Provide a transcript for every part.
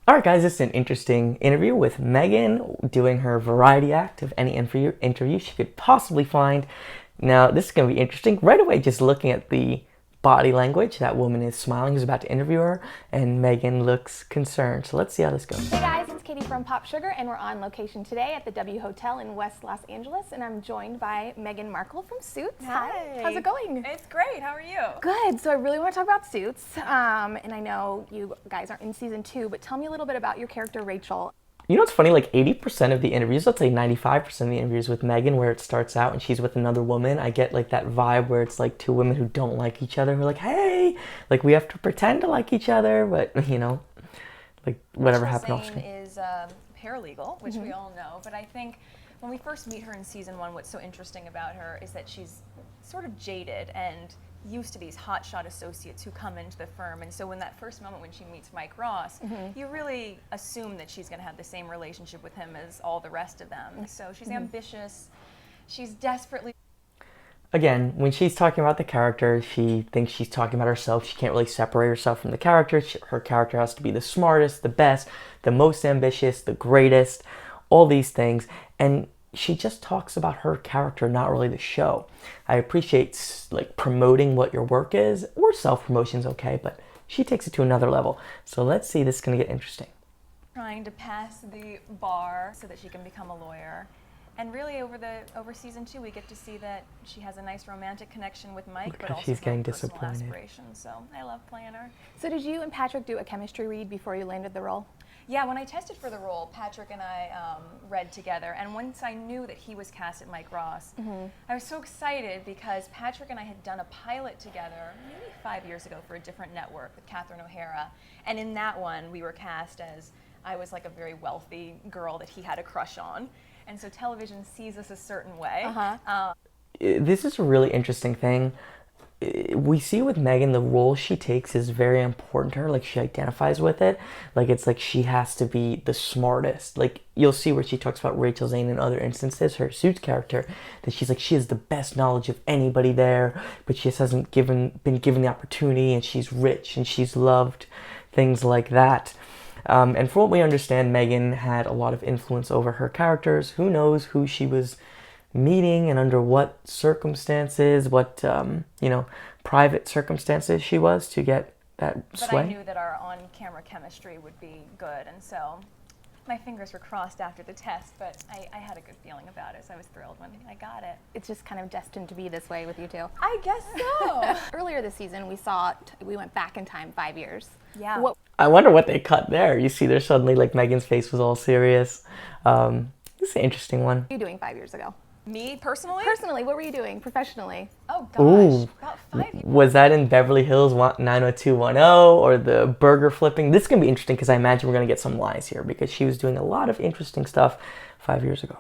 Alright guys, this is an interesting interview with Meghan doing her variety act of any interview she could possibly find. Now, this is going to be interesting. Right away, just looking at the body language, that woman is smiling, who's about to interview her, and Meghan looks concerned. So let's see how this goes. Hey guys, it's Katie from Pop Sugar, and we're on location today at the W Hotel in West Los Angeles, and I'm joined by Meghan Markle from Suits. Hi. How's it going? It's great. How are you? Good. So I really want to talk about Suits, and I know you guys aren't in season 2, but tell me a little bit about your character, Rachel. You know what's funny? Like 80% of the interviews, let's say 95% of the interviews with Meghan, where it starts out and she's with another woman, I get like that vibe where it's like two women who don't like each other, who are like, hey, like we have to pretend to like each other, but you know, like whatever happened off screen. Is paralegal, which we all know, but I think when we first meet her in season 1, what's so interesting about her is that she's sort of jaded and used to these hotshot associates who come into the firm, and so in that first moment when she meets Mike Ross, you really assume that she's going to have the same relationship with him as all the rest of them. So she's ambitious, she's desperately... Again, when she's talking about the character, she thinks she's talking about herself. She can't really separate herself from the character. Her character has to be the smartest, the best, the most ambitious, the greatest, all these things, and she just talks about her character, not really the show. I appreciate like promoting what your work is, or self-promotion's okay, but she takes it to another level. So let's see, this is gonna get interesting. Trying to pass the bar so that she can become a lawyer. And really over season 2, we get to see that she has a nice romantic connection with Mike, but also she's getting personal disappointed. aspirations. So I love playing her. So did you and Patrick do a chemistry read before you landed the role? Yeah, when I tested for the role, Patrick and I read together, and once I knew that he was cast at Mike Ross, I was so excited because Patrick and I had done a pilot together maybe 5 years ago for a different network with Catherine O'Hara, and in that one we were cast as I was like a very wealthy girl that he had a crush on, and so television sees us a certain way. This is a really interesting thing. We see with Meghan, the role she takes is very important to her. Like, she identifies with it. Like, it's like she has to be the smartest. Like, you'll see where she talks about Rachel Zane in other instances, her Suits character, that she's like, she has the best knowledge of anybody there, but she just hasn't been given the opportunity, and she's rich, and she's loved, things like that. And from what we understand, Meghan had a lot of influence over her characters. Who knows who she was meeting and under what circumstances, what private circumstances she was to get that sway. But I knew that our on-camera chemistry would be good, and so my fingers were crossed after the test, but I had a good feeling about it, so I was thrilled when I got it. It's just kind of destined to be this way with you two. I guess so. Earlier this season, we went back in time 5 years. Yeah. I wonder what they cut there. You see, there's suddenly like Meghan's face was all serious. This is an interesting one. What were you doing 5 years ago? Me, personally? Personally, what were you doing professionally? Oh gosh, Ooh. about 5 years. Was that in Beverly Hills 90210 or the burger flipping? This is going to be interesting because I imagine we're going to get some lies here because she was doing a lot of interesting stuff 5 years ago.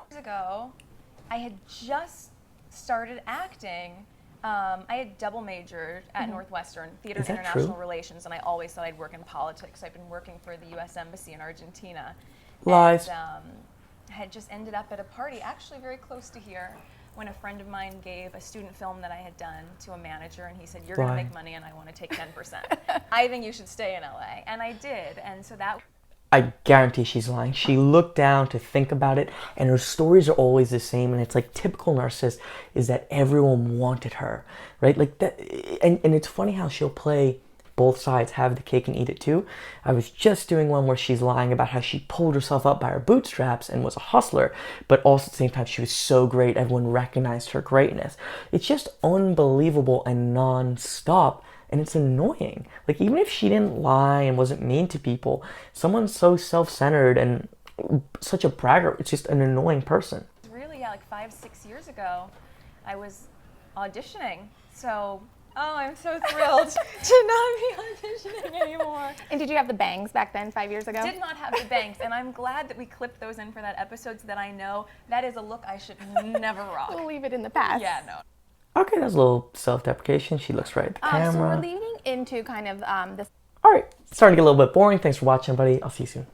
I had just started acting. I had double majored at Northwestern, Theater and International Relations, and I always thought I'd work in politics. I've been working for the U.S. Embassy in Argentina. Lies. And, had just ended up at a party actually very close to here when a friend of mine gave a student film that I had done to a manager, and he said, you're going to make money and I want to take 10%. I think you should stay in LA. And I did. And so that... I guarantee she's lying. She looked down to think about it, and her stories are always the same, and it's like typical narcissist is that everyone wanted her, right? Like that, and it's funny how she'll play both sides, have the cake and eat it too. I was just doing one where she's lying about how she pulled herself up by her bootstraps and was a hustler, but also at the same time she was so great, everyone recognized her greatness. It's just unbelievable and non-stop, and it's annoying. Like, even if she didn't lie and wasn't mean to people, someone so self-centered and such a braggart, it's just an annoying person. Really, yeah, like 5-6 years ago, I was auditioning, so... Oh, I'm so thrilled to not be auditioning anymore. And did you have the bangs back then 5 years ago? Did not have the bangs, and I'm glad that we clipped those in for that episode so that I know that is a look I should never rock. We'll leave it in the past. Yeah, no. Okay, that's a little self-deprecation. She looks right at the camera. So we're leading into kind of this... All right, starting to get a little bit boring. Thanks for watching, buddy. I'll see you soon.